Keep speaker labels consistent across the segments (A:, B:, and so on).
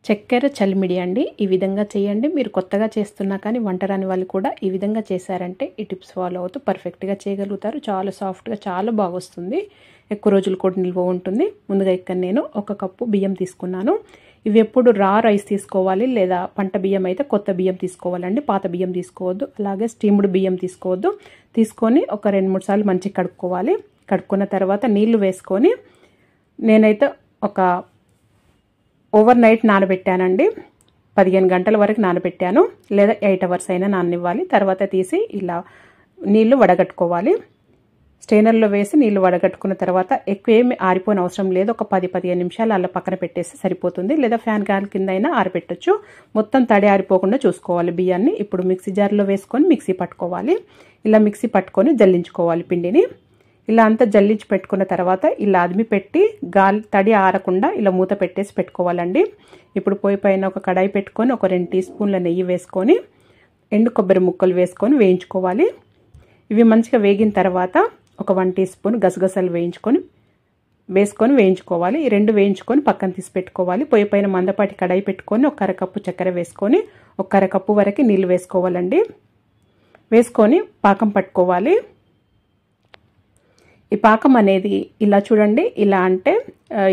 A: చక్కెర చలిమిడి అండి. ఈ విధంగా చేయండి. మీరు కొత్తగా చేస్తున్నా కానీ వంట రాని వాళ్ళు కూడా ఈ విధంగా చేశారంటే ఈ టిప్స్ ఫాలో అవుతూ పర్ఫెక్ట్గా చేయగలుగుతారు. చాలా సాఫ్ట్గా చాలా బాగా వస్తుంది. ఎక్కువ రోజులు కూడా నిల్వ ఉంటుంది. ముందుగా ఇక్కడ నేను 1 కప్పు బియ్యం తీసుకున్నాను. ఇవి ఎప్పుడు రా రైస్ తీసుకోవాలి, లేదా పంట బియ్యం అయితే కొత్త బియ్యం తీసుకోవాలండి. పాత బియ్యం తీసుకోవద్దు. అలాగే స్టీమ్డ్ బియ్యం తీసుకోవద్దు. తీసుకొని ఒక 2-3 సార్లు మంచిగా కడుక్కోవాలి. కడుక్కున్న తర్వాత నీళ్లు వేసుకొని నేనైతే ఒక ఓవర్ నైట్ నానబెట్టానండి. 15 గంటల వరకు నానబెట్టాను, లేదా 8 అవర్స్ అయినా నాననివ్వాలి. తర్వాత తీసి ఇలా నీళ్లు వడగట్టుకోవాలి. స్ట్రైనర్లో వేసి నీళ్లు వడగట్టుకున్న తర్వాత ఎక్కువ ఏమి ఆరిపోని అవసరం లేదు. ఒక 10-15 నిమిషాలు అలా పక్కన పెట్టేసి సరిపోతుంది. లేదా ఫ్యాన్ గాలి కింద అయినా ఆరిపెట్టచ్చు. మొత్తం తడి ఆరిపోకుండా చూసుకోవాలి బియ్యాన్ని. ఇప్పుడు మిక్సీ జార్లో వేసుకొని మిక్సీ పట్టుకోవాలి. ఇలా మిక్సీ పట్టుకొని జల్లించుకోవాలి పిండిని. ఇలా అంతా జల్లించి పెట్టుకున్న తర్వాత ఇలా అదిమి పెట్టి గాలి తడి ఆరకుండా ఇలా మూత పెట్టేసి పెట్టుకోవాలండి. ఇప్పుడు పొయ్యి పైన ఒక కడాయి పెట్టుకొని ఒక 2 టీ స్పూన్ల నెయ్యి వేసుకొని ఎండు కొబ్బరి ముక్కలు వేసుకొని వేయించుకోవాలి. ఇవి మంచిగా వేగిన తర్వాత ఒక 1 టీ స్పూన్ గసగసాలు వేసుకొని వేయించుకోవాలి. ఈ 2 వేయించుకొని పక్కన తీసి పెట్టుకోవాలి. పొయ్యి పైన మందపాటి కడాయి పెట్టుకొని ఒక 1/2 కప్పు చక్కెర వేసుకొని ఒక 1/2 కప్పు వరకు నీళ్ళు వేసుకోవాలండి. వేసుకొని పాకం పట్టుకోవాలి. ఈ పాకం అనేది ఇలా చూడండి, ఇలా అంటే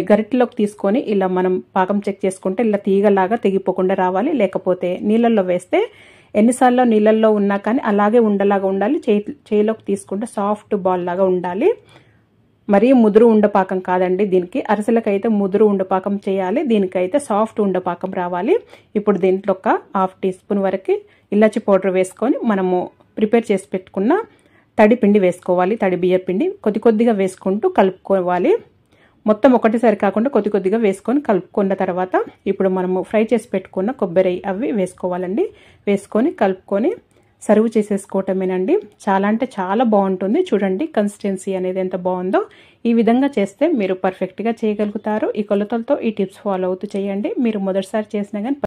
A: గరిటెలోకి తీసుకొని ఇలా మనం పాకం చెక్ చేసుకుంటే ఇలా తీగలాగా తెగిపోకుండా రావాలి. లేకపోతే నీళ్ళల్లో వేస్తే ఎన్నిసార్లు నీళ్ళల్లో ఉన్నా కానీ అలాగే ఉండలాగా ఉండాలి. చేయిలోకి తీసుకుంటే సాఫ్ట్ బాల్ లాగా ఉండాలి. మరీ ముదురు ఉండపాకం కాదండి. దీనికి అరిసెలకైతే ముదురు ఉండపాకం చేయాలి, దీనికైతే సాఫ్ట్ ఉండపాకం రావాలి. ఇప్పుడు దీంట్లో ఒక 1/2 టీ స్పూన్ వరకు ఇలాచి పౌడర్ వేసుకొని మనము ప్రిపేర్ చేసి పెట్టుకున్న తడి పిండి వేసుకోవాలి. తడి బియ్య పిండి కొద్దిగా వేసుకుంటూ కలుపుకోవాలి. మొత్తం ఒకటిసారి కాకుండా కొద్దిగా వేసుకొని కలుపుకున్న తర్వాత ఇప్పుడు మనము ఫ్రై చేసి పెట్టుకున్న కొబ్బరి అవి వేసుకోవాలండి. వేసుకొని కలుపుకొని సర్వ్ చేసేసుకోవటమేనండి. చాలా అంటే చాలా బాగుంటుంది. చూడండి కన్సిస్టెన్సీ అనేది ఎంత బాగుందో. ఈ విధంగా చేస్తే మీరు పర్ఫెక్ట్గా చేయగలుగుతారు. ఈ కొలతలతో ఈ టిప్స్ ఫాలో అవుతూ చేయండి. మీరు మొదటిసారి చేసినా కానీ